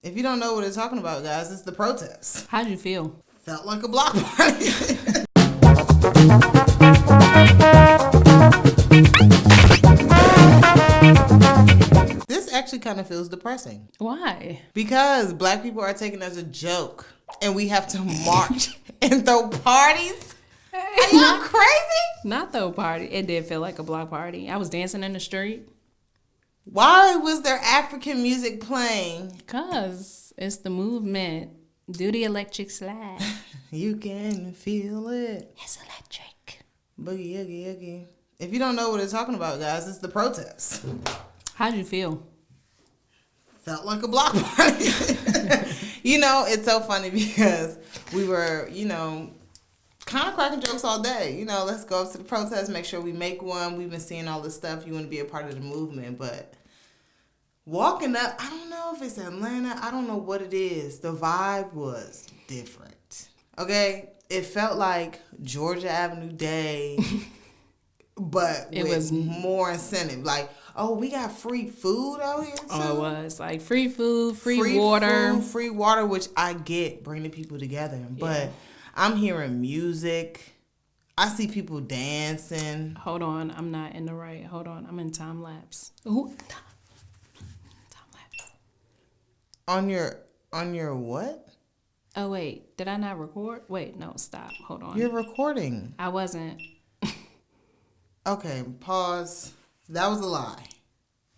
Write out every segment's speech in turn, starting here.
If you don't know what it's talking about, guys, it's the protest. How'd you feel? Felt like a block party. This actually kind of feels depressing. Why? Because black people are taken as a joke and we have to march and throw parties. Are y'all crazy? Not throw party. It did feel like a block party. I was dancing in the street. Why was there African music playing? Because it's the movement. Do the electric slide. You can feel it. It's electric. Boogie, oogie, oogie. If you don't know what it's talking about, guys, it's the protest. How'd you feel? Felt like a block party. It's so funny because we were, kind of cracking jokes all day. Let's go up to the protest, make sure we make one. We've been seeing all this stuff. You want to be a part of the movement, but walking up, I don't know if it's Atlanta. I don't know what it is. The vibe was different. Okay? It felt like Georgia Avenue Day, but it was more incentive. Like, oh, we got free food out here too. Oh, it was. Like free food, free water. Food, free water, which I get, bringing people together. But I'm hearing music. I see people dancing. Hold on. I'm not in the right. Hold on. I'm in time lapse. Ooh. On your what? Oh, wait. Did I not record? Wait, no, stop. Hold on. You're recording. I wasn't. Okay, pause. That was a lie.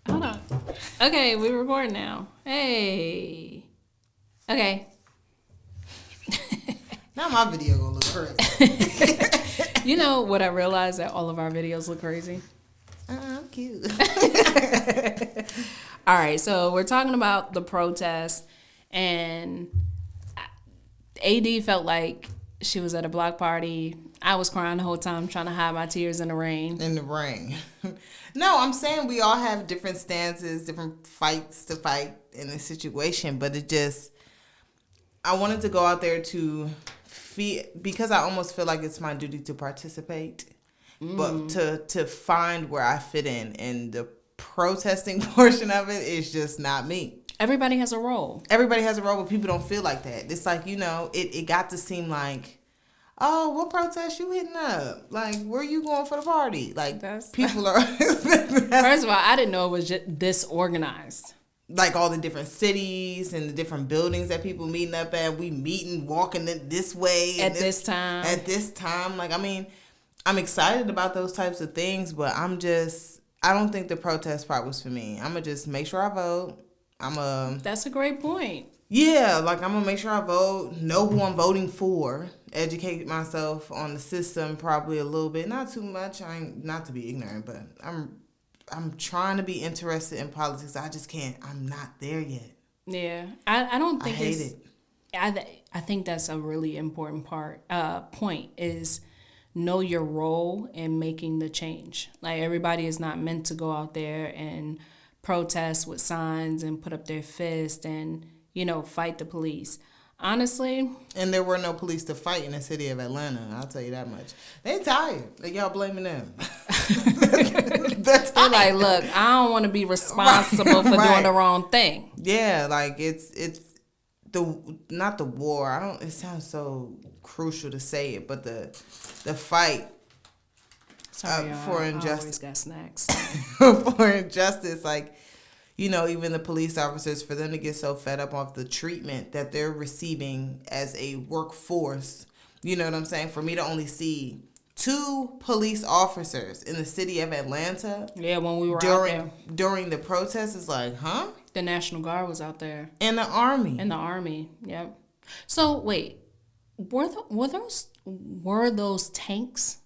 Hold on. Okay, we record now. Hey. Okay. Now my video gonna look crazy. You know what I realized? That all of our videos look crazy. I'm cute. All right, so we're talking about the protest, and AD felt like she was at a block party. I was crying the whole time, trying to hide my tears in the rain. In the rain. No, I'm saying we all have different stances, different fights to fight in this situation, but I wanted to go out there to because I almost feel like it's my duty to participate, but to find where I fit in, and the protesting portion of it is just not me. Everybody has a role. Everybody has a role, but people don't feel like that. It's like, it got to seem like, oh, what protest you hitting up? Like, where you going for the party? Like, people are... First of all, I didn't know it was just this organized. Like, all the different cities and the different buildings that people meeting up at. We meeting, walking this way. At this time. At this time. Like, I mean, I'm excited about those types of things, but I don't think the protest part was for me. I'm going to just make sure I vote. That's a great point. Yeah, like I'm going to make sure I vote, know who I'm voting for, educate myself on the system probably a little bit. Not too much, not to be ignorant, but I'm trying to be interested in politics. I just can't. I'm not there yet. Yeah. I don't think I hate it. I think that's a really important point is know your role in making the change. Like, everybody is not meant to go out there and protest with signs and put up their fist and, fight the police. Honestly. And there were no police to fight in the city of Atlanta. I'll tell you that much. They tired. Like, y'all blaming them. They're like, look, I don't want to be responsible for doing the wrong thing. Yeah, like it's not the war. It sounds so crucial to say it, but the fight for injustice. I always got snacks. For injustice, like, even the police officers, for them to get so fed up off the treatment that they're receiving as a workforce, you know what I'm saying? For me to only see 2 police officers in the city of Atlanta. Yeah, when we were out there. During the protest, it's like, huh? The National Guard was out there. And the Army. Yep. So, wait, were those tanks?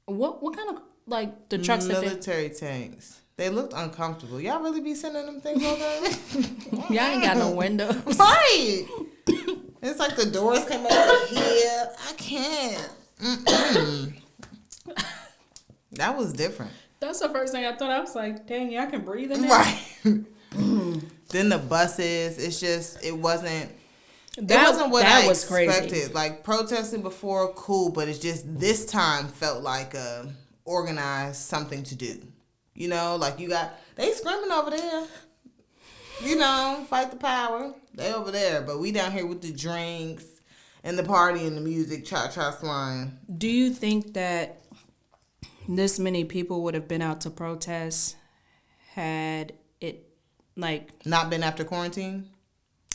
What kind of, like, the trucks military tanks. They looked uncomfortable. Y'all really be sending them things over? Y'all ain't got no windows. Right. It's like the doors come up to here. I can't. That was different. That's the first thing I thought. I was like, dang, y'all can breathe in there? Right. Then the buses, it wasn't what I expected. Crazy. Like, protesting before, cool, but it's just this time felt like organized something to do. Like, they screaming over there. fight the power. They over there, but we down here with the drinks and the party and the music, ChaCha slime. Do you think that this many people would have been out to protest had it, like... Not been after quarantine?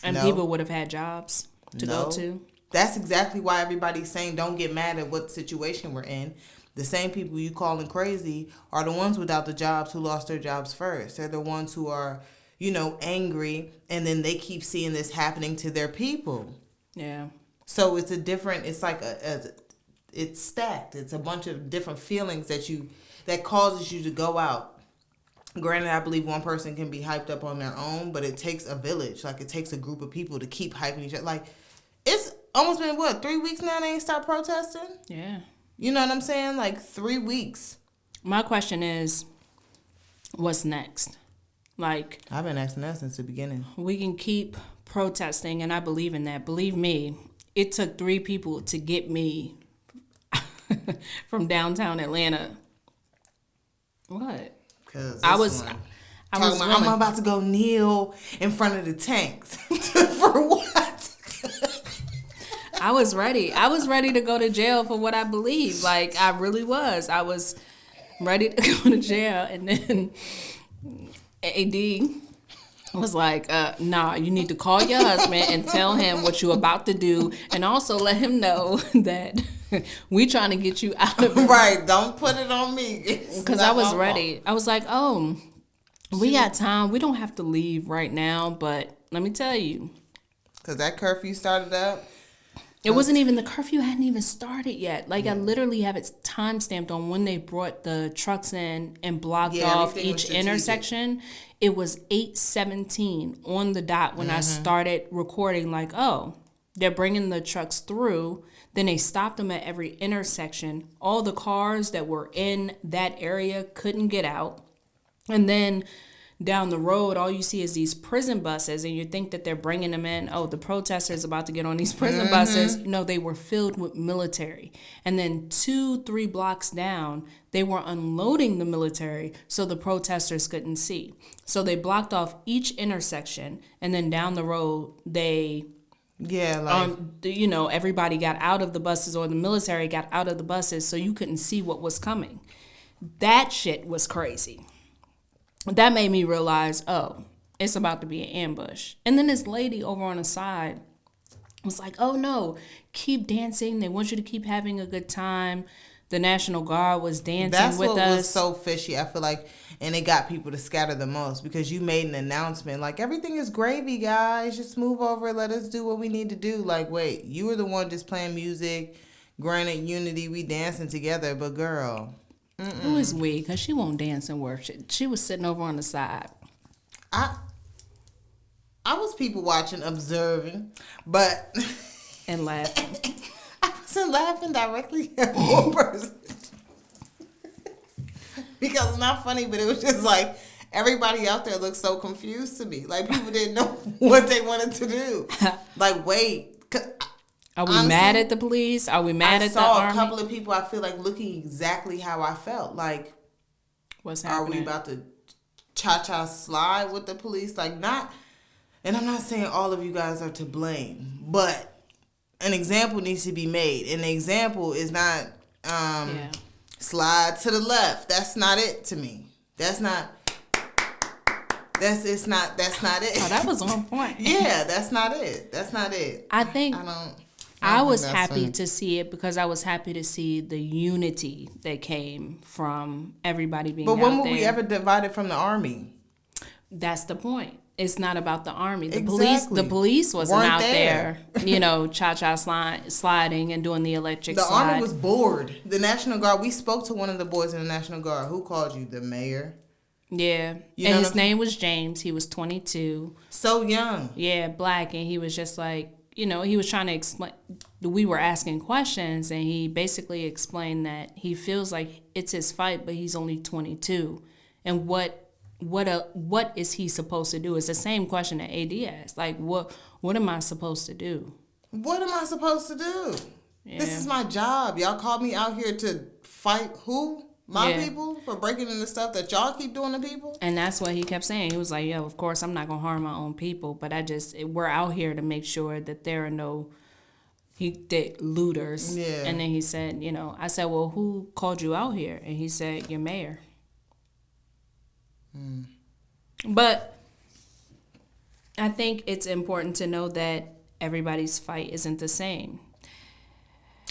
And people would have had jobs to go to? That's exactly why everybody's saying don't get mad at what situation we're in. The same people you calling crazy are the ones without the jobs who lost their jobs first. They're the ones who are, angry, and then they keep seeing this happening to their people. Yeah. So it's it's stacked. It's a bunch of different feelings that causes you to go out. Granted, I believe one person can be hyped up on their own, but it takes a village. Like, it takes a group of people to keep hyping each other. Like, it's almost been, 3 weeks now they ain't stopped protesting? Yeah. You know what I'm saying? Like, 3 weeks. My question is, what's next? Like, I've been asking that since the beginning. We can keep protesting, and I believe in that. Believe me, it took 3 people to get me from downtown Atlanta. What? Because I'm about to go kneel in front of the tanks. For what? I was ready. I was ready to go to jail for what I believe. Like, I really was. I was ready to go to jail, and then AD was like, nah, you need to call your husband and tell him what you're about to do, and also let him know that we trying to get you out of it. Right, don't put it on me. Because I was ready. I was like, oh, we got time. We don't have to leave right now, but let me tell you. Because that curfew started up. It wasn't even, the curfew hadn't even started yet. Like, I literally have it time stamped on when they brought the trucks in and blocked off each intersection. It was 8:17 on the dot when I started recording, like, oh, they're bringing the trucks through. Then they stopped them at every intersection. All the cars that were in that area couldn't get out. And then down the road, all you see is these prison buses, and you think that they're bringing them in. Oh, the protesters about to get on these prison buses. No, they were filled with military. And then 2-3 blocks down, they were unloading the military so the protesters couldn't see. So they blocked off each intersection, and then down the road, they... Yeah, like... everybody got out of the buses, or the military got out of the buses, so you couldn't see what was coming. That shit was crazy. That made me realize, oh, it's about to be an ambush. And then this lady over on the side was like, oh, no, keep dancing. They want you to keep having a good time. The National Guard was dancing with us. That's what was so fishy, I feel like. And it got people to scatter the most because you made an announcement. Like, everything is gravy, guys. Just move over. Let us do what we need to do. Like, wait, you were the one just playing music. Granted, unity, we dancing together. But, girl... Who is we? Because she won't dance and worship. She was sitting over on the side. I was people watching, observing, but... And laughing. I wasn't laughing directly at one person. Because it's not funny, but it was just like, everybody out there looked so confused to me. Like, people didn't know what they wanted to do. Like, wait... Are we mad at the police? Are we mad at the army? I saw a couple of people, I feel like, looking exactly how I felt. Like, what's happening? Are we about to ChaCha slide with the police? Like, not... And I'm not saying all of you guys are to blame, but an example needs to be made. And the example is not slide to the left. That's not it to me. That's not it. Oh, that was on point. Yeah, that's not it. I was happy to see it because I was happy to see the unity that came from everybody being out there. But when were we ever divided from the army? That's the point. It's not about the army. The Exactly. police wasn't Weren't out there. ChaCha sliding and doing the electric slide. The army was bored. The National Guard, we spoke to one of the boys in the National Guard. Who called you? The mayor? Yeah. And his name was James. He was 22. So young. Yeah, black. And he was just like, he was trying to explain. We were asking questions, and he basically explained that he feels like it's his fight, but he's only 22. And what is he supposed to do? It's the same question that AD asked. Like, what am I supposed to do? What am I supposed to do? Yeah. This is my job. Y'all called me out here to fight who? my people for breaking into stuff that y'all keep doing to people. And that's what he kept saying. He was like, "Yo, of course I'm not gonna harm my own people, but we're out here to make sure that there are no looters." Yeah. And then he said, I said, "Well, who called you out here?" And he said, "Your mayor." But I think it's important to know that everybody's fight isn't the same.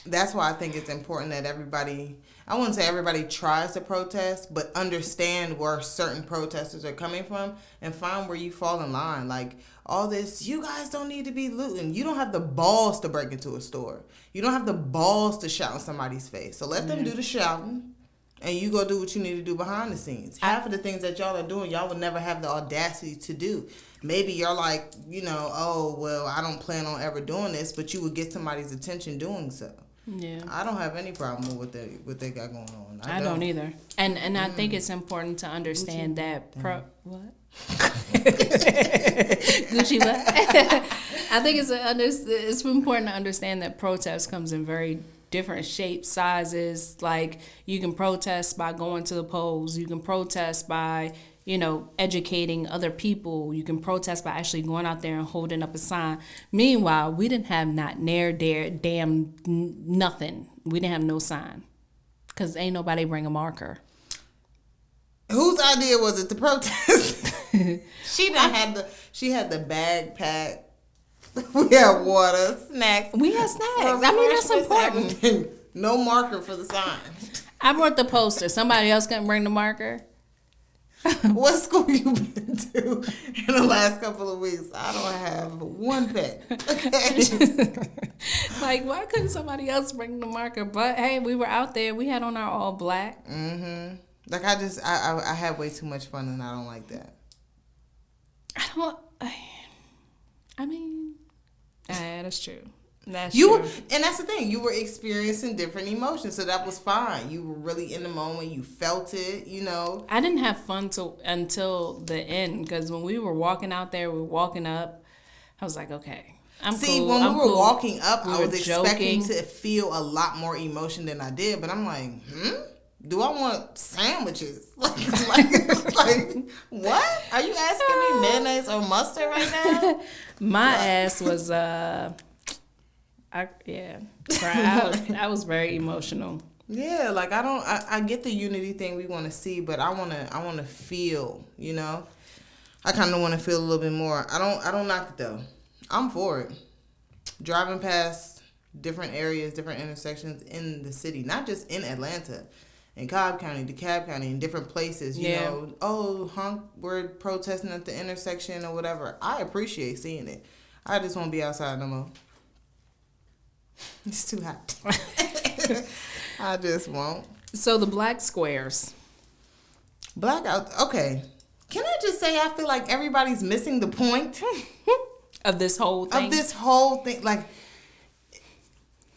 That's why I think it's important that everybody, I wouldn't say everybody tries to protest, but understand where certain protesters are coming from and find where you fall in line. Like, all this, you guys don't need to be looting. You don't have the balls to break into a store. You don't have the balls to shout in somebody's face. So let them do the shouting, and you go do what you need to do behind the scenes. Half of the things that y'all are doing, y'all would never have the audacity to do. Maybe you're like, oh, well, I don't plan on ever doing this, but you would get somebody's attention doing so. Yeah, I don't have any problem with what they got going on. I don't either. And I think it's important to understand that what? Gucci what? I think it's important to understand that protest comes in very different shapes, sizes. Like, you can protest by going to the polls. You can protest by educating other people. You can protest by actually going out there and holding up a sign. Meanwhile, we didn't have not near, dare, damn, nothing. We didn't have no sign because ain't nobody bring a marker. Whose idea was it to protest? She had the bag packed. We had water, snacks. We had snacks. I mean, that's important. Everything. No marker for the sign. I brought the poster. Somebody else couldn't bring the marker. What school you been to in the last couple of weeks? I don't have one pen. Okay. Like, why couldn't somebody else bring the marker? But hey, we were out there. We had on our all black. Mm-hmm. Like, I had way too much fun, and I don't like that. I mean, that's true. That's true. And that's the thing. You were experiencing different emotions, so that was fine. You were really in the moment. You felt it, I didn't have fun until the end, because when we were walking out there, we were walking up, I was like, okay, I'm cool. See, when we were walking up, I was expecting to feel a lot more emotion than I did, but I'm like, do I want sandwiches? Like, what? Are you asking me mayonnaise or mustard right now? My ass was, I was very emotional. Yeah, like, I get the unity thing we want to see, but I want to feel, I kind of want to feel a little bit more. I don't knock it though. I'm for it. Driving past different areas, different intersections in the city, not just in Atlanta. In Cobb County, DeKalb County, in different places, we're protesting at the intersection or whatever. I appreciate seeing it. I just won't be outside no more. It's too hot. I just won't. So the black squares. Blackout. Okay. Can I just say I feel like everybody's missing the point of this whole thing? Like,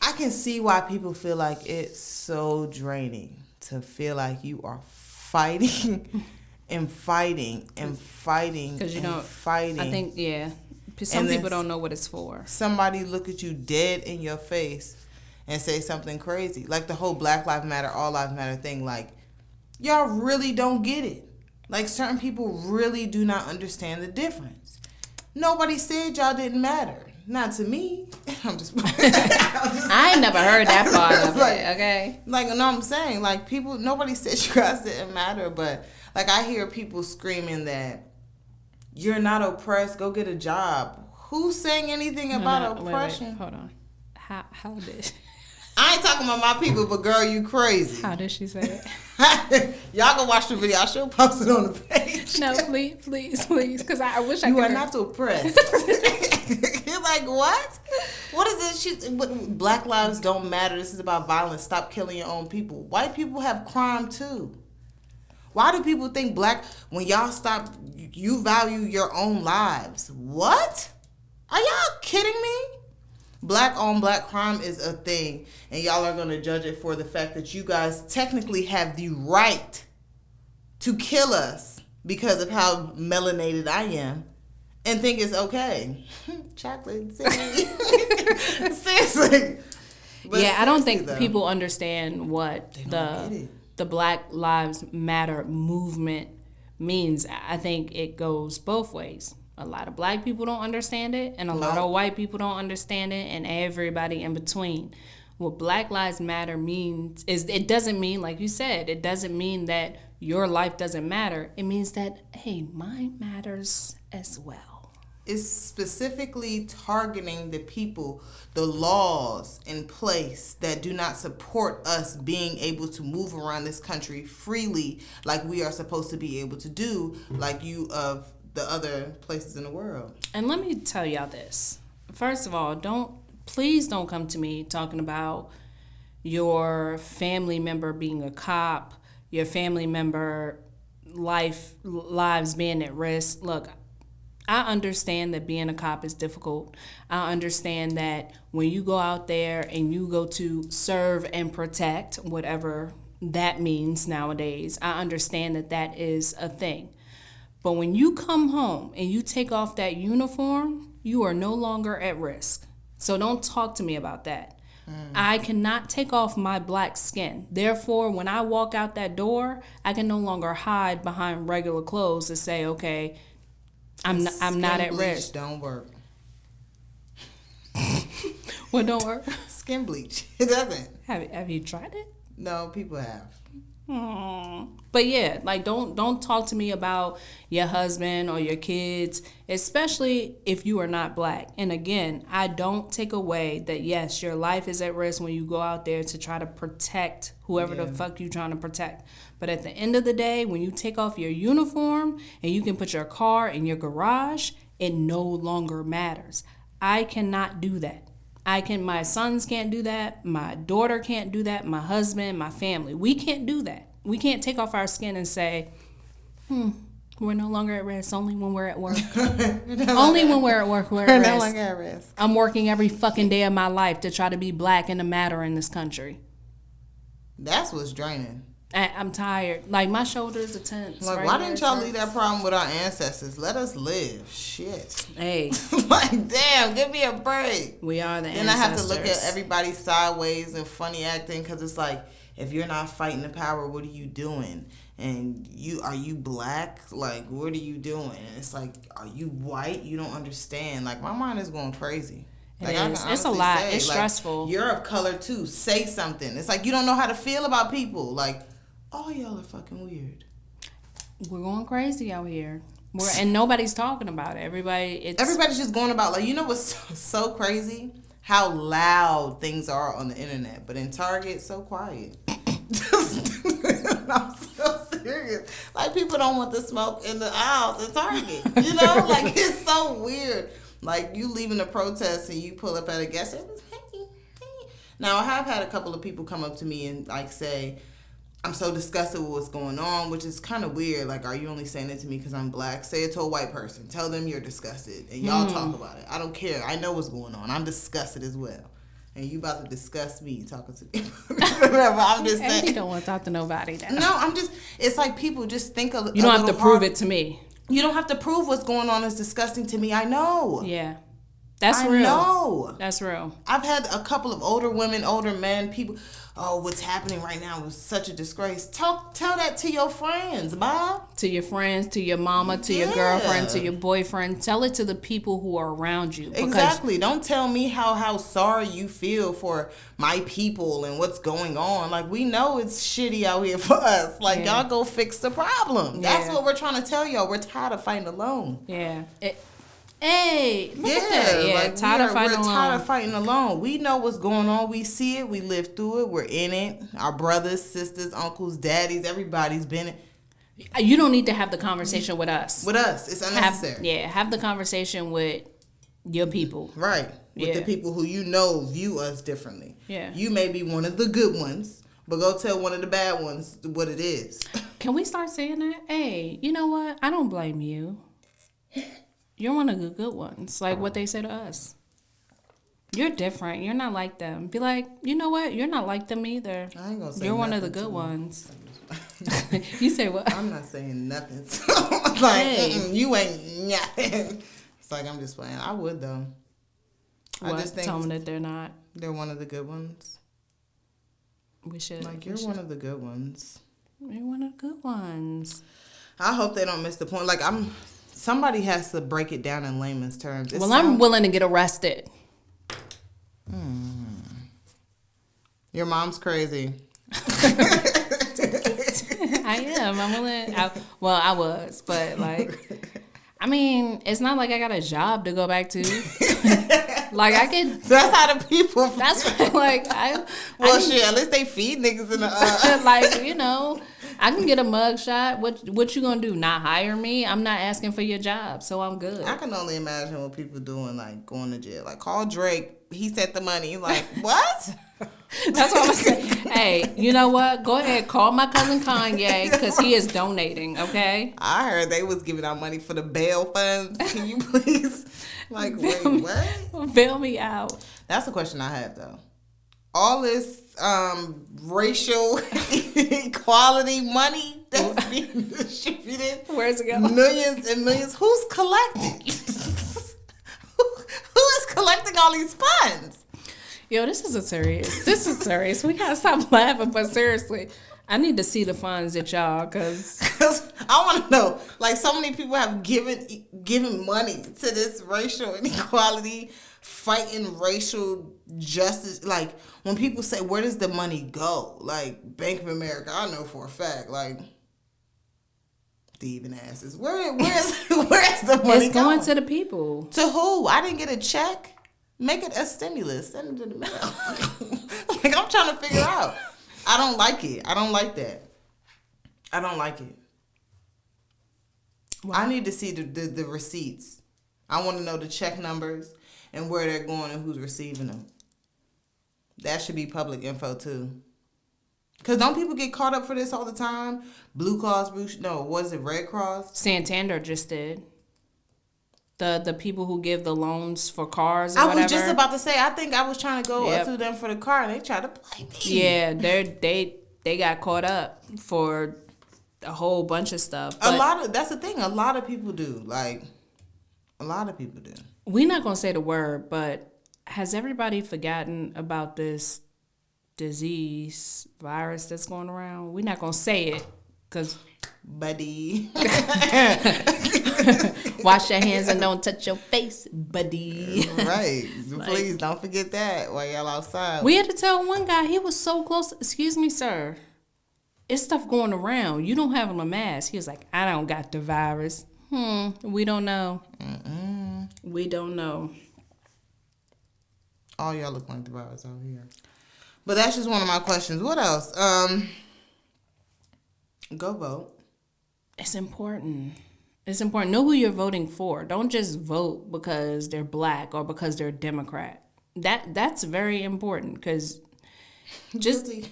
I can see why people feel like it's so draining to feel like you are fighting and fighting and fighting. Because you don't fighting. I think, yeah. Some people don't know what it's for. Somebody look at you dead in your face and say something crazy. Like the whole Black Lives Matter, All Lives Matter thing. Like, y'all really don't get it. Like, certain people really do not understand the difference. Nobody said y'all didn't matter. Not to me. I'm just I ain't never heard that part of it, okay? Like, no, I'm saying, like, nobody said you guys didn't matter, but, like, I hear people screaming that you're not oppressed, go get a job. Who's saying anything about oppression? Wait, hold on. How did... I ain't talking about my people, but girl, you crazy. How did she say it? Y'all go watch the video. I should post it on the page. No, please, because I wish I could. You are not oppressed. You're like, what? What is this? Black lives don't matter. This is about violence. Stop killing your own people. White people have crime too. Why do people think when y'all stop, you value your own lives? What? Are y'all kidding me? Black on black crime is a thing, and y'all are going to judge it for the fact that you guys technically have the right to kill us because of how melanated I am and think it's okay. Chocolate. Seriously. But yeah, I don't think people understand what the Black Lives Matter movement means. I think it goes both ways. A lot of black people don't understand it, and a lot of white people don't understand it, and everybody in between. What Black Lives Matter means is, it doesn't mean, like you said, it doesn't mean that your life doesn't matter. It means that, hey, mine matters as well. It's specifically targeting the people, the laws in place that do not support us being able to move around this country freely like we are supposed to be able to do, like you of the other places in the world. And let me tell y'all this. First of all, please don't come to me talking about your family member being a cop, your family member lives being at risk. Look, I understand that being a cop is difficult. I understand that when you go out there and you go to serve and protect, whatever that means nowadays, I understand that that is a thing. But when you come home and you take off that uniform, you are no longer at risk. So don't talk to me about that. I cannot take off my black skin. Therefore, when I walk out that door, I can no longer hide behind regular clothes to say, okay, I'm not at risk. Don't work. What don't work? Skin bleach. It doesn't. Have you tried it? No, people have. But yeah, like don't talk to me about your husband or your kids, especially if you are not black. And again, I don't take away that yes, your life is at risk when you go out there to try to protect whoever the fuck you trying to protect. But at the end of the day, when you take off your uniform and you can put your car in your garage, it no longer matters. I cannot do that. My sons can't do that. My daughter can't do that. My husband, my family. We can't do that. We can't take off our skin and say, we're no longer at risk. Only when we're at work. Only when we're at work, we're at risk. No longer at risk. I'm working every fucking day of my life to try to be black and to matter in this country. That's what's draining. I'm tired. Like, my shoulders are tense. Like, right why here, didn't y'all leave that problem with our ancestors? Let us live. Shit. Hey. Like, damn, give me a break. We are the then ancestors. I have to look at everybody sideways and funny acting because it's like, if you're not fighting the power, what are you doing? And are you black? Like, what are you doing? And it's like, are you white? You don't understand. Like, my mind is going crazy. Like, it's a lot. It's stressful. You're of color too. Say something. It's like you don't know how to feel about people. Like, all y'all are fucking weird. We're going crazy out here. And nobody's talking about it. Everybody's just going about, like, you know what's so crazy? How loud things are on the internet. But in Target, so quiet. I'm so serious. Like, people don't want the smoke in the aisles in Target. You know? Like, it's so weird. Like, you leaving a protest and you pull up at a gas station. Hey. Now, I have had a couple of people come up to me and, like, say, I'm so disgusted with what's going on, which is kind of weird. Like, are you only saying it to me because I'm black? Say it to a white person. Tell them you're disgusted. And y'all talk about it. I don't care. I know what's going on. I'm disgusted as well. And you about to disgust me talking to me. I'm just saying. You don't want to talk to nobody now. No, it's like people just think of you don't have to prove it to me. You don't have to prove what's going on is disgusting to me. I know. Yeah. That's real. I know. That's real. I've had a couple of older women, older men, people, oh, what's happening right now is such a disgrace. Tell that to your friends, Bob. To your friends, to your mama, to your girlfriend, to your boyfriend. Tell it to the people who are around you. Exactly. Don't tell me how sorry you feel for my people and what's going on. Like, we know it's shitty out here for us. Like, y'all go fix the problem. That's what we're trying to tell y'all. We're tired of fighting alone. Yeah. Hey, look at that. Yeah, like we're tired of fighting alone. We know what's going on. We see it. We live through it. We're in it. Our brothers, sisters, uncles, daddies, everybody's been it. You don't need to have the conversation with us. With us. It's unnecessary. Have the conversation with your people. Right. With the people who you know view us differently. Yeah. You may be one of the good ones, but go tell one of the bad ones what it is. Can we start saying that? Hey, you know what? I don't blame you. You're one of the good ones, like what they say to us. You're different. You're not like them. Be like, you know what? You're not like them either. I ain't gonna say You're one of the good ones. You say what? I'm not saying nothing. Like, you ain't nothing. It's like, I'm just playing. I would, though. What? I just think tell them that they're not. They're one of the good ones. We should. Like, you're one of the good ones. You're one of the good ones. I hope they don't miss the point. Like, somebody has to break it down in layman's terms. I'm willing to get arrested. Your mom's crazy. I am. I'm willing. I was, but like, I mean, it's not like I got a job to go back to. Like I could. That's how the people. That's what, like shit. At least they feed niggas in the. Like, you know, I can get a mug shot. What you gonna do? Not hire me? I'm not asking for your job, so I'm good. I can only imagine what people doing, like going to jail. Like call Drake. He sent the money. Like what? That's what I'm saying. Hey, you know what? Go ahead, call my cousin Kanye because he is donating. Okay. I heard they was giving out money for the bail funds. Can you please? Like, wait, what? Bail me out. That's a question I had though. All this racial equality money that's being distributed. Where's it going? Millions and millions. Who's collecting? Who is collecting all these funds? Yo, this is serious. We gotta stop laughing, but seriously, I need to see the funds at y'all, cause I want to know. Like, so many people have given money to this racial inequality, fighting racial justice. Like, when people say, "Where does the money go?" Like Bank of America, I know for a fact. Like, thieving asses. Where's the money it's going to the people. To who? I didn't get a check. Make it a stimulus. Send it to the mail. Like, I'm trying to figure out. I don't like it. I don't like that. I don't like it. Wow. I need to see the receipts. I want to know the check numbers and where they're going and who's receiving them. That should be public info too. Because don't people get caught up for this all the time? Blue Cross, was it Red Cross? Santander just did. The people who give the loans for cars or whatever. I was just about to say, I think I was trying to go up to them for the car and they tried to play me. Yeah, they got caught up for a whole bunch of stuff. That's the thing. A lot of people do. Like, a lot of people do. We're not going to say the word, but has everybody forgotten about this virus that's going around? We're not going to say it because... Buddy. Wash your hands and don't touch your face, buddy. Right. Please don't forget that while y'all outside. We had to tell one guy, he was so close. Excuse me, sir. It's stuff going around. You don't have on a mask. He was like, I don't got the virus. We don't know. We don't know. All y'all look like the virus out here. But that's just one of my questions. What else? Go vote. It's important. It's important. Know who you're voting for. Don't just vote because they're black or because they're Democrat. That's very important because just guilty.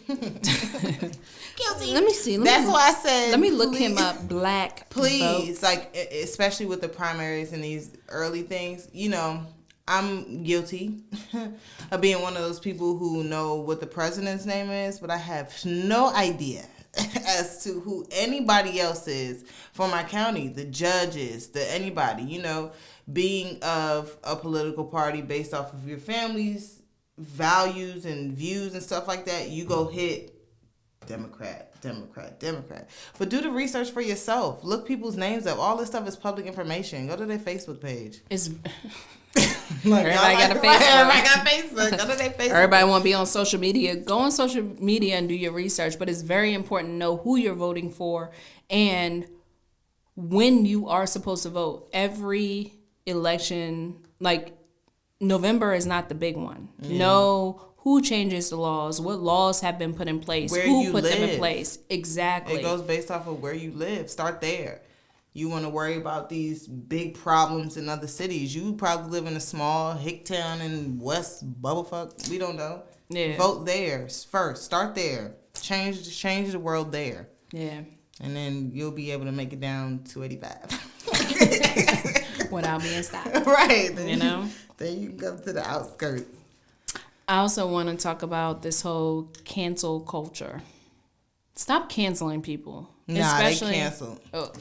Let me see. That's why I said. Let me look him up. Black, please. vote. Like, especially with the primaries and these early things. You know, I'm guilty of being one of those people who know what the president's name is, but I have no idea as to who anybody else is for my county, the judges, anybody, you know, being of a political party based off of your family's values and views and stuff like that, you go hit Democrat. But do the research for yourself. Look people's names up. All this stuff is public information. Go to their Facebook page. It's like, everybody got a Facebook. Everybody got Facebook. Go to their Facebook. Everybody want to be on social media. Go on social media and do your research. But it's very important to know who you're voting for and when you are supposed to vote. Every election, like November is not the big one. Yeah. Know who changes the laws, what laws have been put in place, who put them in place. Exactly. It goes based off of where you live. Start there. You want to worry about these big problems in other cities. You probably live in a small hick town in West Bubblefuck. We don't know. Yeah. Vote there first. Start there. Change the world there. Yeah. And then you'll be able to make it down 285. Without being stopped. Right. Then you know? Then you can go to the outskirts. I also want to talk about this whole cancel culture. Stop canceling people. Nah, they cancel. Oh,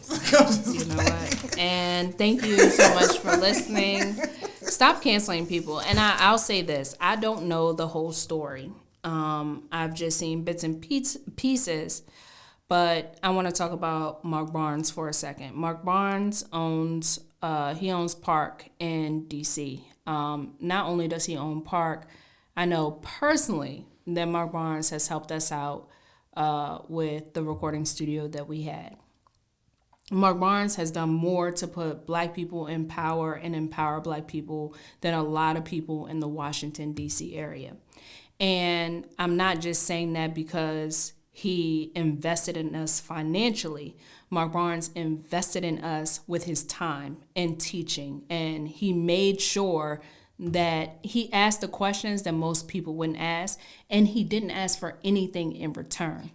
you know what? And thank you so much for listening. Stop canceling people. And I'll say this. I don't know the whole story. I've just seen bits and pieces. But I want to talk about Mark Barnes for a second. Mark Barnes owns Park in DC. Not only does he own Park, I know personally that Mark Barnes has helped us out with the recording studio that we had. Mark Barnes has done more to put Black people in power and empower Black people than a lot of people in the Washington, D.C. area. And I'm not just saying that because he invested in us financially. Mark Barnes invested in us with his time and teaching, and he made sure that he asked the questions that most people wouldn't ask, and he didn't ask for anything in return.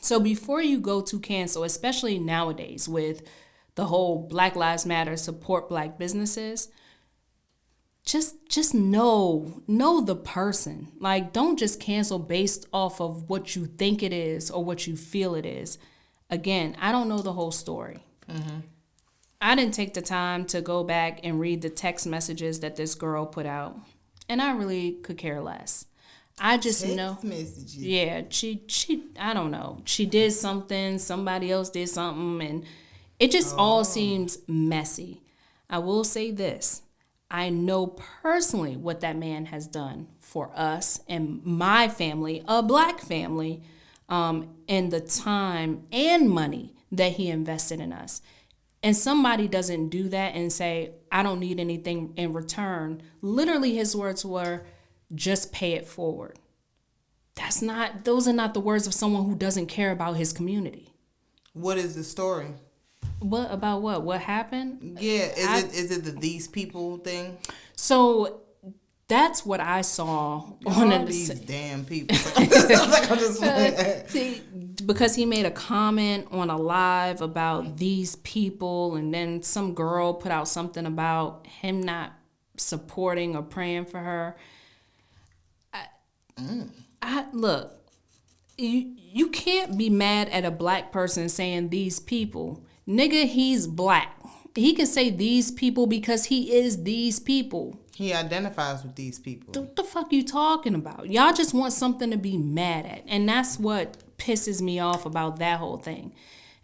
So before you go to cancel, especially nowadays with the whole Black Lives Matter, support Black businesses, just know the person. Like, don't just cancel based off of what you think it is or what you feel it is. Again, I don't know the whole story. Mm-hmm. I didn't take the time to go back and read the text messages that this girl put out, and I really could care less. I just know. Messages. Yeah, she I don't know. She did something, somebody else did something, and it just all seems messy. I will say this. I know personally what that man has done for us and my family, a Black family, and the time and money that he invested in us. And somebody doesn't do that and say, I don't need anything in return. Literally, his words were, just pay it forward. Those are not the words of someone who doesn't care about his community. What is the story? What about what? What happened? Yeah, is it the these people thing? So that's what I saw on these damn people. Like, I'm just because he made a comment on a live about these people, and then some girl put out something about him not supporting or praying for her. Look, you can't be mad at a Black person saying these people. Nigga, he's Black. He can say these people because he is these people. He identifies with these people. What the fuck you talking about? Y'all just want something to be mad at. And that's what pisses me off about that whole thing.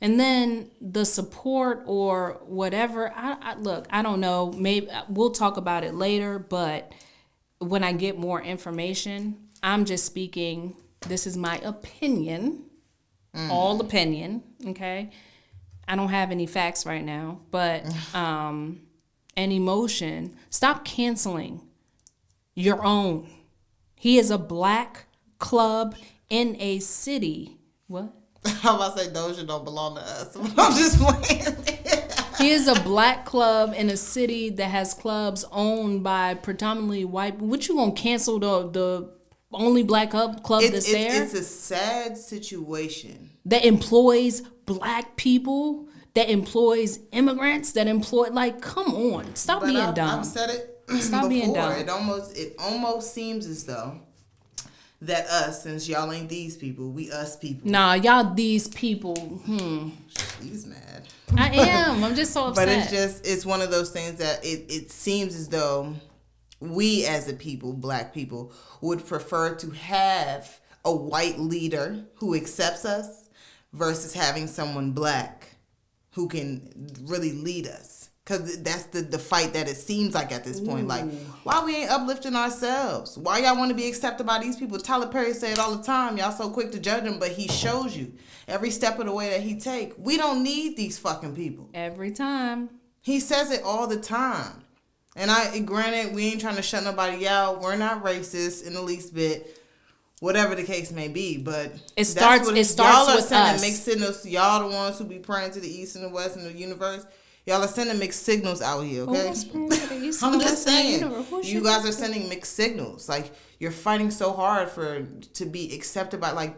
And then the support or whatever, look, I don't know. Maybe we'll talk about it later, but when I get more information, I'm just speaking, this is my opinion, all opinion, okay? I don't have any facts right now, but an emotion, stop canceling your own. He is a Black club in a city. What? I'm about to say Doja don't belong to us. I'm just playing. He is a Black club in a city that has clubs owned by predominantly white. What you gonna cancel the only Black club that's there? It's a sad situation. That employs Black people, that employs immigrants, that employ, like, come on. Stop being dumb. I've said it Stop before. Being dumb. It almost seems as though that us, since y'all ain't these people, we us people. Nah, y'all these people. She's mad. I am. I'm just so upset. But it's one of those things that it seems as though we as a people, Black people, would prefer to have a white leader who accepts us versus having someone Black who can really lead us. Because that's the fight that it seems like at this point. Ooh. Like, why we ain't uplifting ourselves? Why y'all want to be accepted by these people? Tyler Perry say it all the time. Y'all so quick to judge him, but he shows you every step of the way that he take. We don't need these fucking people. Every time. He says it all the time. And granted, we ain't trying to shut nobody out. We're not racist in the least bit. Whatever the case may be, but it starts with us. Mixed signals. Y'all the ones who be praying to the east and the west and the universe. Y'all are sending mixed signals out here, okay? I'm just saying, you guys are sending mixed signals. Like, you're fighting so hard to be accepted by, like,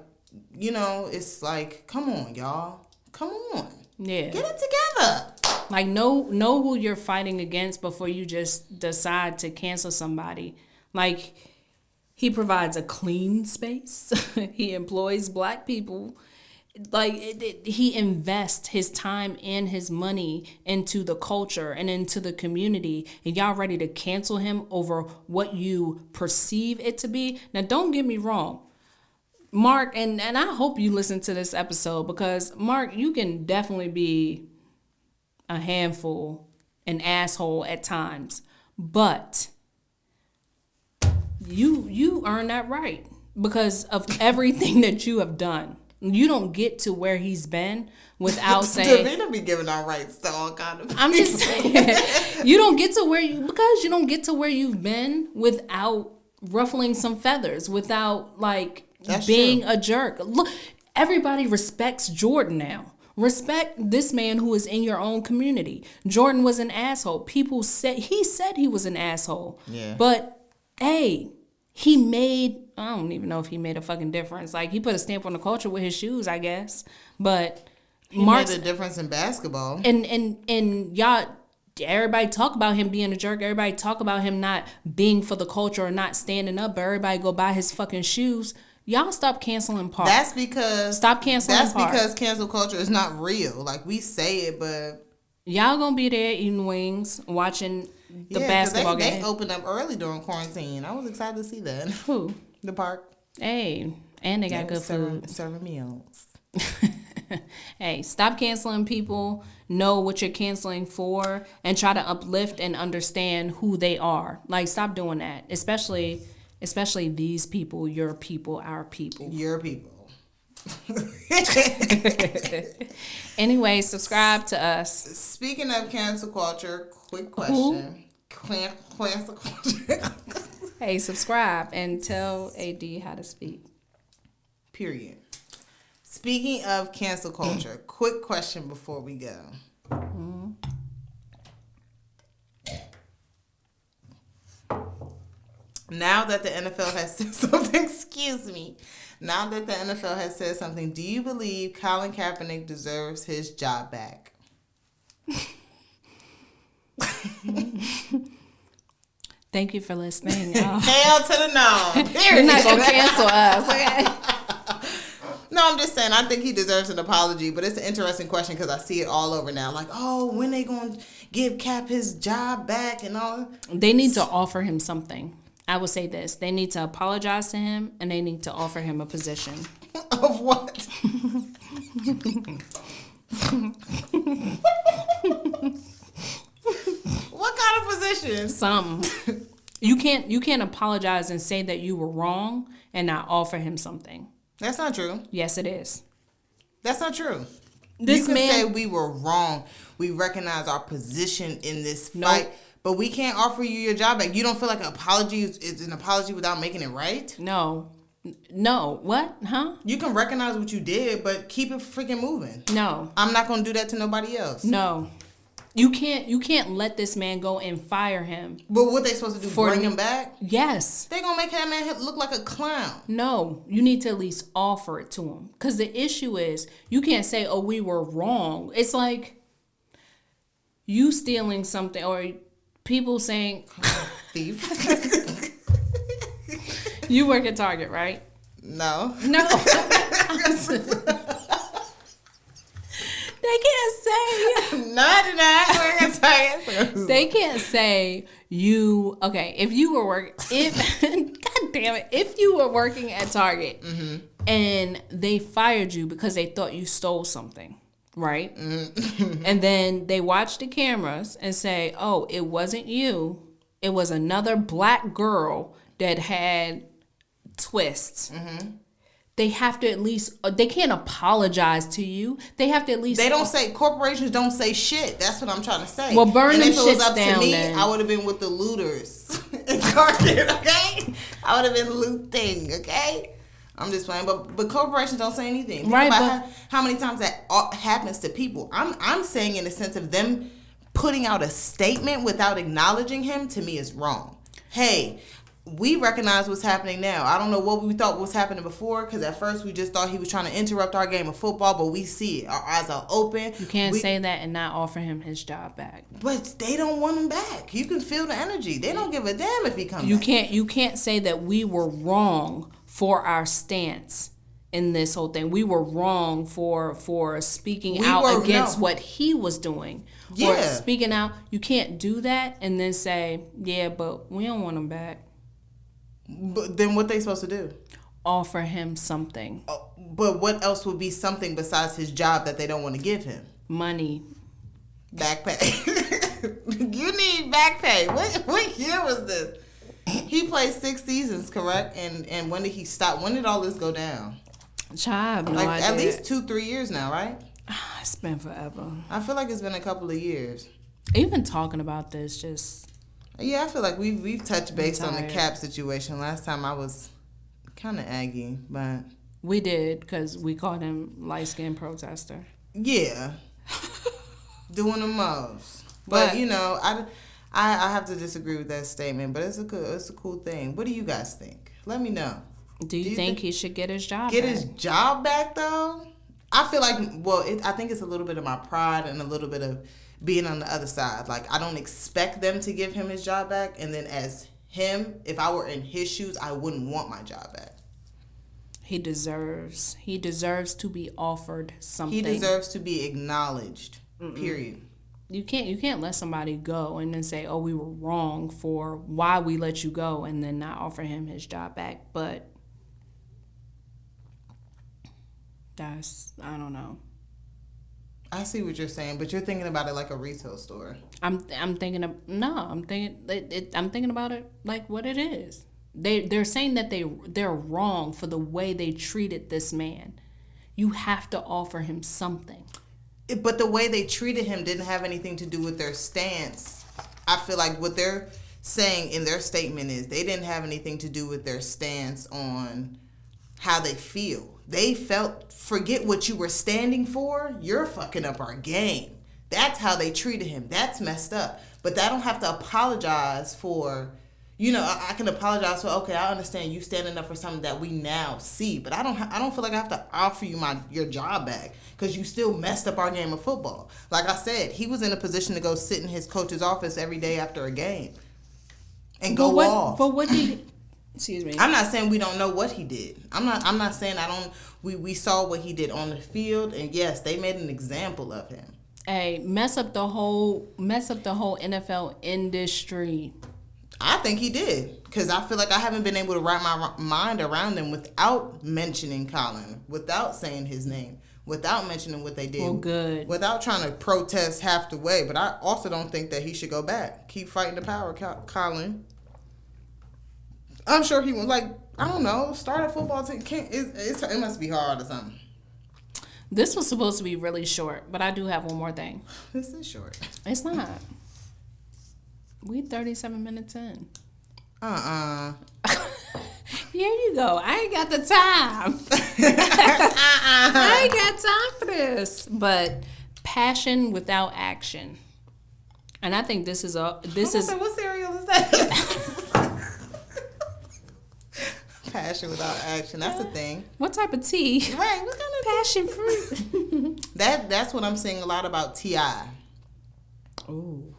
you know, it's like, come on, y'all. Come on. Yeah. Get it together. Like, know who you're fighting against before you just decide to cancel somebody. Like, he provides a clean space. He employs Black people. Like, he invests his time and his money into the culture and into the community, and y'all ready to cancel him over what you perceive it to be? Now, don't get me wrong. Mark, and I hope you listen to this episode, because Mark, you can definitely be a handful, an asshole at times, but you earn that right because of everything that you have done. You don't get to where he's been without saying. Davina be giving our rights to all kind of. I'm just saying, you don't get to where you've been without ruffling some feathers, without like being a jerk. Look, everybody respects Jordan now. Respect this man who is in your own community. Jordan was an asshole. People said he was an asshole. Yeah. But hey, he made, I don't even know if he made a fucking difference. Like, he put a stamp on the culture with his shoes, I guess. But he made a difference in basketball. And y'all, everybody talk about him being a jerk. Everybody talk about him not being for the culture or not standing up. But everybody go buy his fucking shoes. Y'all stop canceling Park. That's because Park. Because cancel culture is not real. Like, we say it, but y'all gonna be there eating wings, watching the basketball game. They opened up early during quarantine. I was excited to see that. Who? The Park. Hey, and they got good food. Serving meals. Hey, stop canceling people. Know what you're canceling for, and try to uplift and understand who they are. Like, stop doing that, especially these people, your people, our people. Your people. Anyway, subscribe to us. Speaking of cancel culture, quick question. Cancel culture. Hey, subscribe and tell AD how to speak. Period. Speaking of cancel culture, quick question before we go. Mm-hmm. Now that the NFL has said something, now that the NFL has said something, do you believe Colin Kaepernick deserves his job back? Thank you for listening. Hell to the no. You're not going to cancel us, okay? No, I'm just saying, I think he deserves an apology, but it's an interesting question because I see it all over now. Like, oh, when they going to give Cap his job back and all? They need to offer him something. I would say this. They need to apologize to him, and they need to offer him a position. Of what? What kind of position? Something. You can't apologize and say that you were wrong and not offer him something. That's not true. Yes, it is. That's not true. This you can man say we were wrong. We recognize our position in this fight. Nope. But we can't offer you your job back. You don't feel like an apology is an apology without making it right? No. What? Huh? You can recognize what you did, but keep it freaking moving. No. I'm not going to do that to nobody else. No. You can't let this man go and fire him. But what they supposed to do? Bring him back? Yes. They going to make that man look like a clown. No. You need to at least offer it to him. Because the issue is, you can't say, oh, we were wrong. It's like you stealing something or people saying, thief. You work at Target, right? No. They can't say. They can't say you. Okay, if you were working, God damn it, if you were working at Target and they fired you because they thought you stole something, right? And then they watch the cameras and say, oh, it wasn't you. It was another black girl that had twists. They have to at least, they can't apologize to you. They have to at least. They don't say, corporations don't say shit. That's what I'm trying to say. Well, burn them shits down. If it was up to me, then I would have been with the looters in Target, okay? I would have been looting, okay? I'm just playing, but corporations don't say anything. Think right, about how many times that happens to people. I'm saying in the sense of them putting out a statement without acknowledging him, to me is wrong. Hey, we recognize what's happening now. I don't know what we thought was happening before, because at first we just thought he was trying to interrupt our game of football, but we see it. Our eyes are open. You can't say that and not offer him his job back. But they don't want him back. You can feel the energy. They don't give a damn if he comes back. You can't say that we were wrong for our stance in this whole thing. We were wrong for speaking out against what he was doing. Yeah. Or speaking out. You can't do that and then say, yeah, but we don't want him back. But then what they supposed to do? offer him something. Oh, but what else would be something besides his job that they don't want to give him? Money. Back pay. You need back pay. What year was this? He played 6 seasons, correct? And when did he stop? When did all this go down? Chive, no like idea. At least 2-3 years now, right? It's been forever. I feel like it's been a couple of years. Even talking about this, just yeah, I feel like we've touched base on the Cap situation. Last time I was kind of aggy, but we did because we called him light-skinned protester. Yeah, doing the most. But you know, I have to disagree with that statement. But it's a cool thing. What do you guys think? Let me know. Do you think he should get his job back? Get his job back, though? I feel like, I think it's a little bit of my pride and a little bit of being on the other side. Like, I don't expect them to give him his job back. And then as him, if I were in his shoes, I wouldn't want my job back. He deserves to be offered something. He deserves to be acknowledged, period. You can't let somebody go and then say, oh, we were wrong for why we let you go, and then not offer him his job back. But I don't know. I see what you're saying, but you're thinking about it like a retail store. I'm thinking about it like what it is. They're saying that they're wrong for the way they treated this man. You have to offer him something. But the way they treated him didn't have anything to do with their stance. I feel like what they're saying in their statement is they didn't have anything to do with their stance on how they feel. They felt, forget what you were standing for, you're fucking up our game. That's how they treated him. That's messed up. But I don't have to apologize for, I can apologize for, okay, I understand you standing up for something that we now see, but I don't feel like I have to offer you your job back because you still messed up our game of football. Like I said, he was in a position to go sit in his coach's office every day after a game and go off. But what did excuse me. I'm not saying we don't know what he did. I'm not saying we saw what he did on the field, and yes, they made an example of him. Hey, mess up the whole NFL industry. I think he did, because I feel like I haven't been able to wrap my mind around them without mentioning Colin, without saying his name, without mentioning what they did. Well, good. Without trying to protest half the way. But I also don't think that he should go back. Keep fighting the power, Colin. I'm sure he would, I don't know, start a football team. It must be hard or something. This was supposed to be really short, but I do have one more thing. This is short. It's not. We 37 minutes in. Here you go. I ain't got the time. I ain't got time for this. But passion without action. And I think this is what cereal is that? Passion without action. That's a thing. What type of tea? Right. What kind of passion fruit? That's what I'm saying a lot about T.I. Ooh.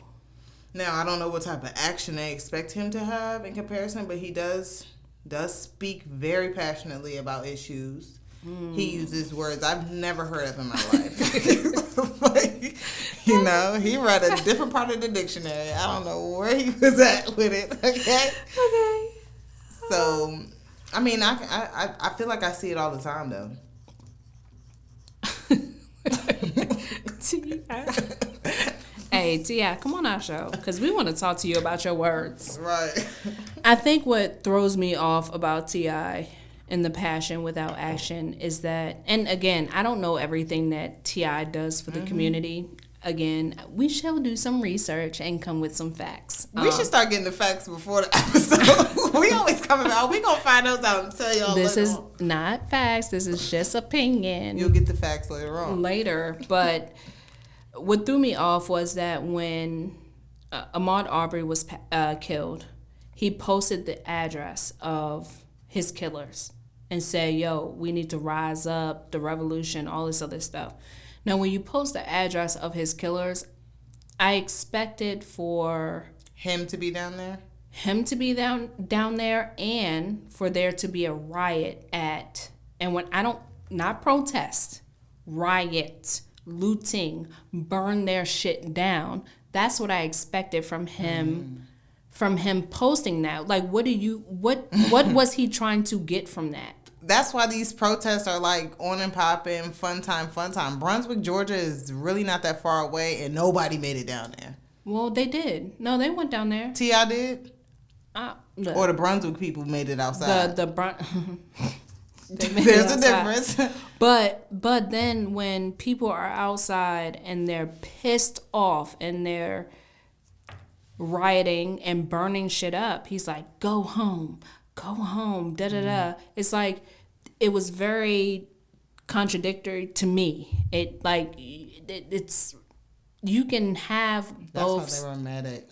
Now, I don't know what type of action they expect him to have in comparison, but he does speak very passionately about issues. He uses words I've never heard of in my life. He read a different part of the dictionary. I don't know where he was at with it, okay? Okay. So, I mean, I feel like I see it all the time, though. Hey, T.I., come on our show, because we want to talk to you about your words. Right. I think what throws me off about T.I. and the passion without action is that, and again, I don't know everything that T.I. does for the community. Again, we shall do some research and come with some facts. We should start getting the facts before the episode. We always coming out. We gonna find those out and tell y'all. This is not facts. This is just opinion. You'll get the facts later on. But what threw me off was that when Ahmaud Arbery was killed, he posted the address of his killers and said, yo, we need to rise up, the revolution, all this other stuff. Now, when you post the address of his killers, I expected for him to be down there? Him to be down there, and for there to be a riot not protest, riot, looting, burn their shit down. That's what I expected from him. From him posting that. Like, what was he trying to get from that? that's why these protests are like on and popping, fun time. Brunswick, Georgia is really not that far away, and nobody made it down there. Well, they did. No, they went down there. T.I. did? Or the Brunswick people made it outside? There's a difference. But then when people are outside and they're pissed off and they're rioting and burning shit up, he's like, go home, da-da-da. It's like, it was very contradictory to me. It's you can have both. That's why they were mad at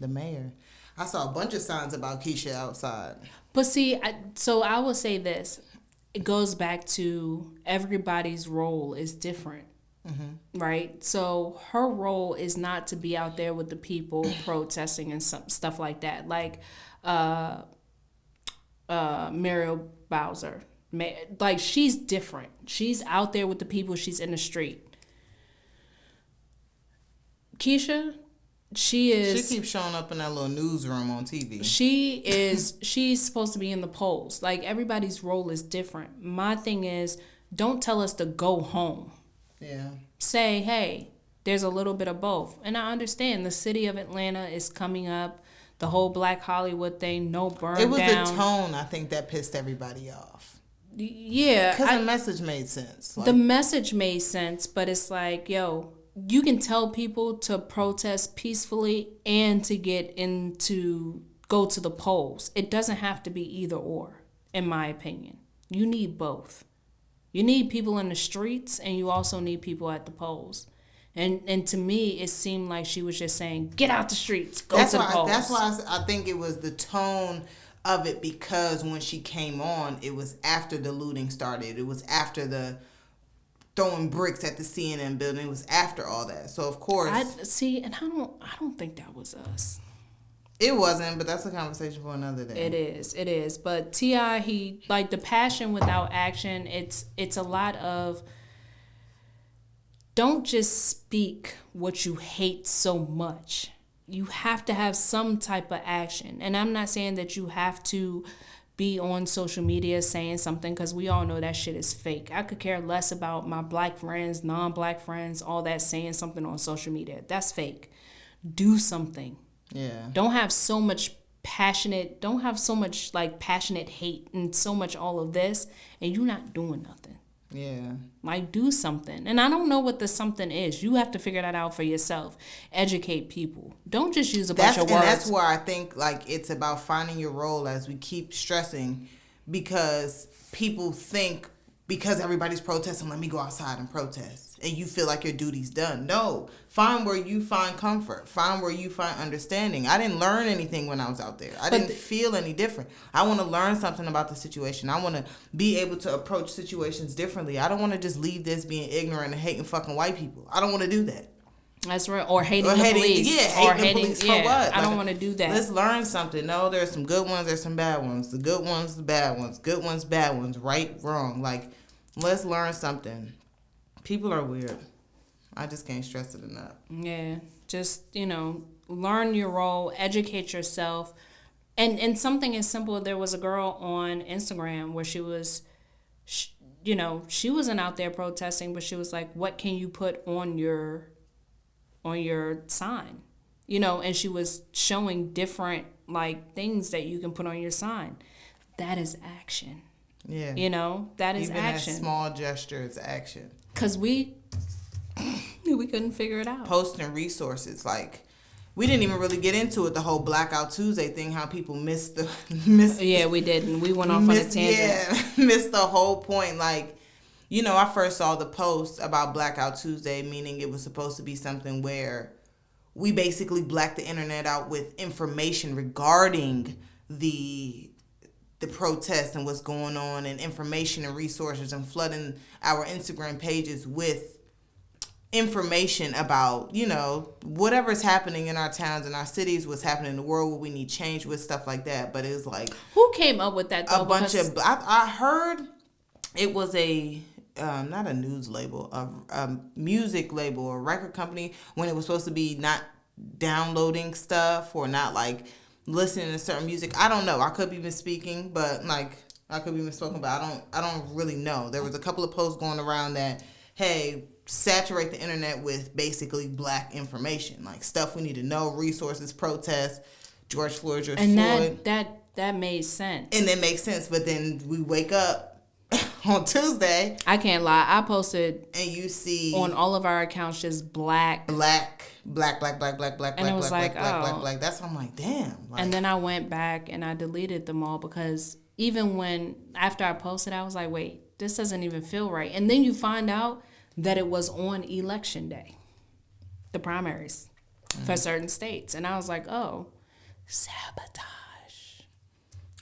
the mayor. I saw a bunch of signs about Keisha outside. But see, so I will say this. It goes back to everybody's role is different, right? So her role is not to be out there with the people protesting and stuff like that. Like Muriel Bowser. Like, she's different. She's out there with the people. She's in the street. Keisha, she keeps showing up in that little newsroom on TV. She's supposed to be in the polls. Like, everybody's role is different. My thing is, don't tell us to go home. Yeah. Say, hey, there's a little bit of both. And I understand the city of Atlanta is coming up. The whole Black Hollywood thing, no burn down. It was the tone, I think, that pissed everybody off. Yeah. Because the message made sense. The message made sense, but it's like, yo, you can tell people to protest peacefully and to go to the polls. It doesn't have to be either or, in my opinion. You need both. You need people in the streets, and you also need people at the polls. And to me, it seemed like she was just saying, get out the streets, go to the polls. That's why I think it was the tone of it, because when she came on, it was after the looting started. It was after the throwing bricks at the CNN building. It was after all that. So, of course. I don't think that was us. It wasn't, but that's a conversation for another day. It is. But T.I., he, like, the passion without action, it's a lot of, don't just speak what you hate so much. You have to have some type of action. And I'm not saying that you have to be on social media saying something, because we all know that shit is fake. I could care less about my black friends, non-black friends, all that, saying something on social media. That's fake. Do something. Yeah. Don't have so much passionate hate and so much all of this, and you not doing nothing. Yeah. Like, do something. And I don't know what the something is. You have to figure that out for yourself. Educate people. Don't just use a bunch of words. And that's where I think, like, it's about finding your role, as we keep stressing, because people think, because everybody's protesting, let me go outside and protest, and you feel like your duty's done. No. Find where you find comfort. Find where you find understanding. I didn't learn anything when I was out there. I didn't feel any different. I want to learn something about the situation. I want to be able to approach situations differently. I don't want to just leave this being ignorant and hating fucking white people. I don't want to do that. That's right. Or hating the police. Yeah, hating the police for what? I don't want to do that. Let's learn something. No, there's some good ones, there's some bad ones. The good ones, the bad ones. Good ones, bad ones. Right, wrong. Like, let's learn something. People are weird. I just can't stress it enough. Yeah. Just, learn your role, educate yourself. And something as simple, there was a girl on Instagram where she wasn't out there protesting, but she was like, what can you put on your sign? And she was showing different, like, things that you can put on your sign. That is action. Yeah. That is even action. Even a small gesture is action. Because we couldn't figure it out. Posting resources. Like, we didn't even really get into it, the whole Blackout Tuesday thing, how people missed. Yeah, we didn't. We went off on a tangent. Yeah, missed the whole point. Like, I first saw the post about Blackout Tuesday, meaning it was supposed to be something where we basically blacked the internet out with information regarding the protest and what's going on, and information and resources, and flooding our Instagram pages with information about, whatever's happening in our towns and our cities, what's happening in the world, what we need change with, stuff like that. But it was like, who came up with that, though? I heard it was a not a news label, a music label or record company, when it was supposed to be not downloading stuff or not, like, listening to certain music. I don't know. I could be misspeaking, but, like, I could be misspoken, but I don't really know. There was a couple of posts going around that, hey, saturate the internet with basically black information, like stuff we need to know, resources, protests, George Floyd. And that made sense. And it makes sense, but then we wake up on Tuesday. I can't lie. I posted, and you see on all of our accounts just black. And it was like, black. That's why I'm like, damn. Like, and then I went back and I deleted them all because even after I posted, I was like, wait, this doesn't even feel right. And then you find out that it was on election day, the primaries for certain states. And I was like, oh, sabotage.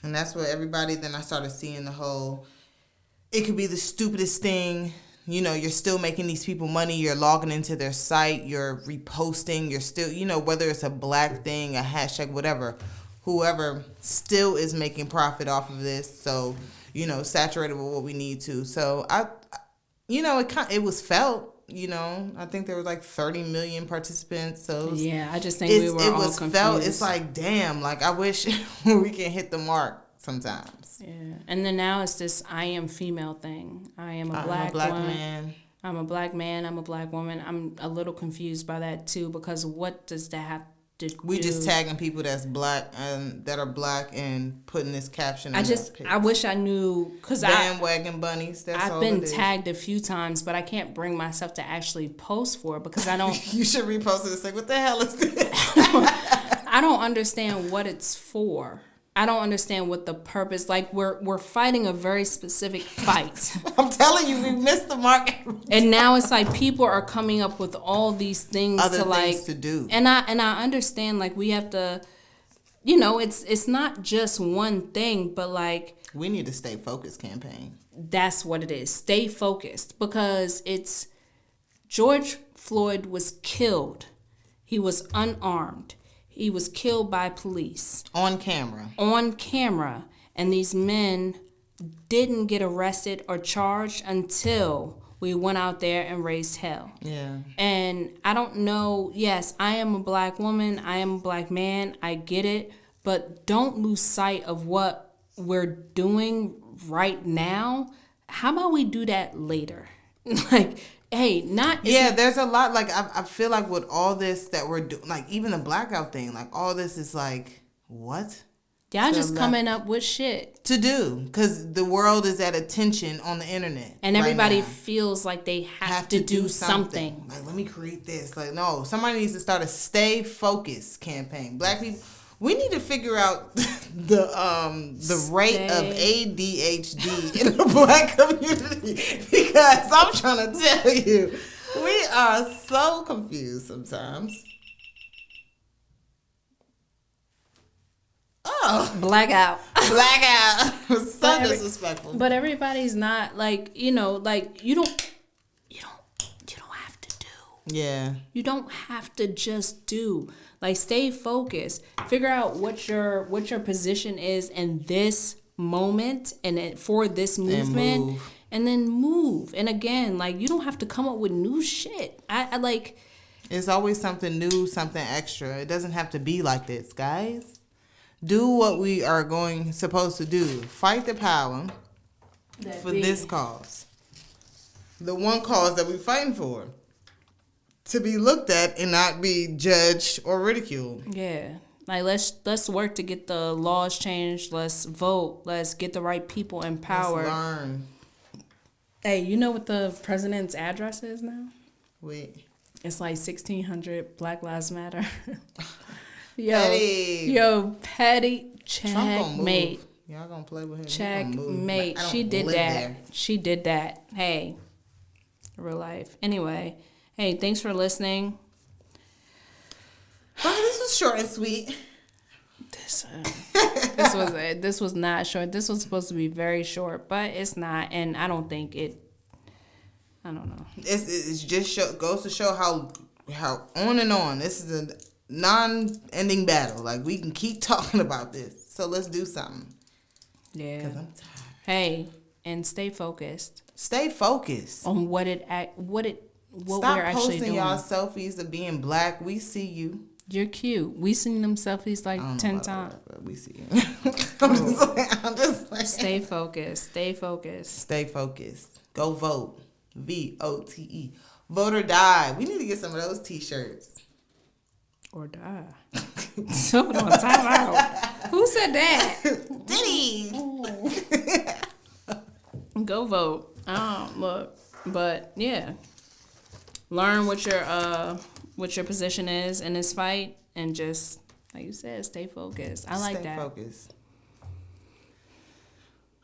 And that's what then I started seeing the whole, it could be the stupidest thing. You know, you're still making these people money. You're logging into their site. You're reposting. You're still, whether it's a black thing, a hashtag, whatever, whoever still is making profit off of this. So, saturated with what we need to. So, it was felt. I think there was like 30 million participants. So I just think we were all confused. Felt. It's like, damn. Like, I wish we can hit the mark sometimes. Yeah, and then now it's this I am female thing. I am a black man. I'm a black man. I'm a black woman. I'm a little confused by that too, because what does that have to do? We just tagging people that's black and that are black and putting this caption. I wish I knew, because bandwagon bunnies. That's I've been tagged a few times, but I can't bring myself to actually post for it because I don't. You should repost it and say, "What the hell is this?" I don't understand what it's for. I don't understand what the purpose, like we're fighting a very specific fight. I'm telling you, we missed the mark. And now it's like people are coming up with all these things to do. And I understand, like, we have to, it's not just one thing, but like, we need to stay focused campaign. That's what it is. Stay focused, because it's George Floyd was killed. He was unarmed. He was killed by police. On camera. And these men didn't get arrested or charged until we went out there and raised hell. Yeah. And I don't know. Yes, I am a black woman. I am a black man. I get it. But don't lose sight of what we're doing right now. How about we do that later? Like, hey, there's a lot. Like, I feel like with all this that we're doing, like even the blackout thing, like all this is like, what? Y'all just coming up with shit to do, because the world is at attention on the internet, and everybody feels like they have to do something. Like, let me create this. Like, no, somebody needs to start a stay focused campaign. Black people, we need to figure out the rate of ADHD in the black community, because I'm trying to tell you, we are so confused sometimes. Oh, blackout. So disrespectful. But everybody's not like, like you don't have to do. Yeah. You don't have to just do. Like, stay focused. Figure out what your position is in this moment and for this movement, and then move. And again, like, you don't have to come up with new shit. I like. It's always something new, something extra. It doesn't have to be like this, guys. Do what we are supposed to do. Fight the power for this cause. The one cause that we're fighting for. To be looked at and not be judged or ridiculed. Yeah. Like, let's work to get the laws changed. Let's vote. Let's get the right people in power. Let's learn. Hey, you know what the president's address is now? Wait. It's like 1600 Black Lives Matter. Petty. Checkmate. Y'all gonna play with him. Checkmate. She did that. There. She did that. Hey. Real life. Anyway. Hey, thanks for listening. Well, this was short and sweet. This was not short. This was supposed to be very short, but it's not, and I don't think it. I don't know. It's just goes to show how on and on. This is a non-ending battle. Like, we can keep talking about this. So let's do something. Yeah. 'Cause I'm tired. Hey, and stay focused. Stay focused on what Stop we're actually doing. Posting y'all selfies of being black. We see you. You're cute. We seen them selfies like 10 times. We see you. I'm just like, Stay focused. Stay focused. Stay focused. Go vote. VOTE. Vote or die. We need to get some of those t-shirts. Or die. So on time out. Who said that? Diddy. Go vote. Look, but yeah, learn what your position is in this fight, and just like you said, stay focused. I like that.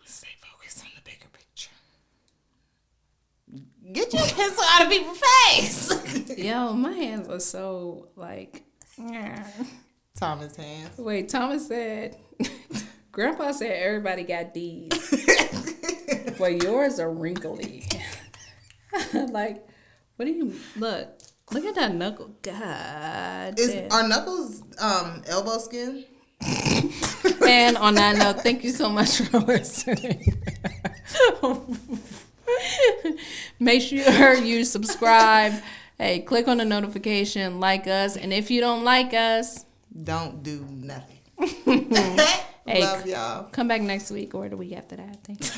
Stay focused on the bigger picture. Get your pencil out of people's face. Yo, my hands are so like. Thomas' hands. Wait, Thomas said. Grandpa said everybody got D's. But yours are wrinkly. Like, what do you look at that knuckle? God. Are knuckles elbow skin? And on that note, thank you so much for listening. Make sure you subscribe. Hey, click on the notification, like us, and if you don't like us, don't do nothing. Hey, love y'all. Come back next week or the week after that. Thank you.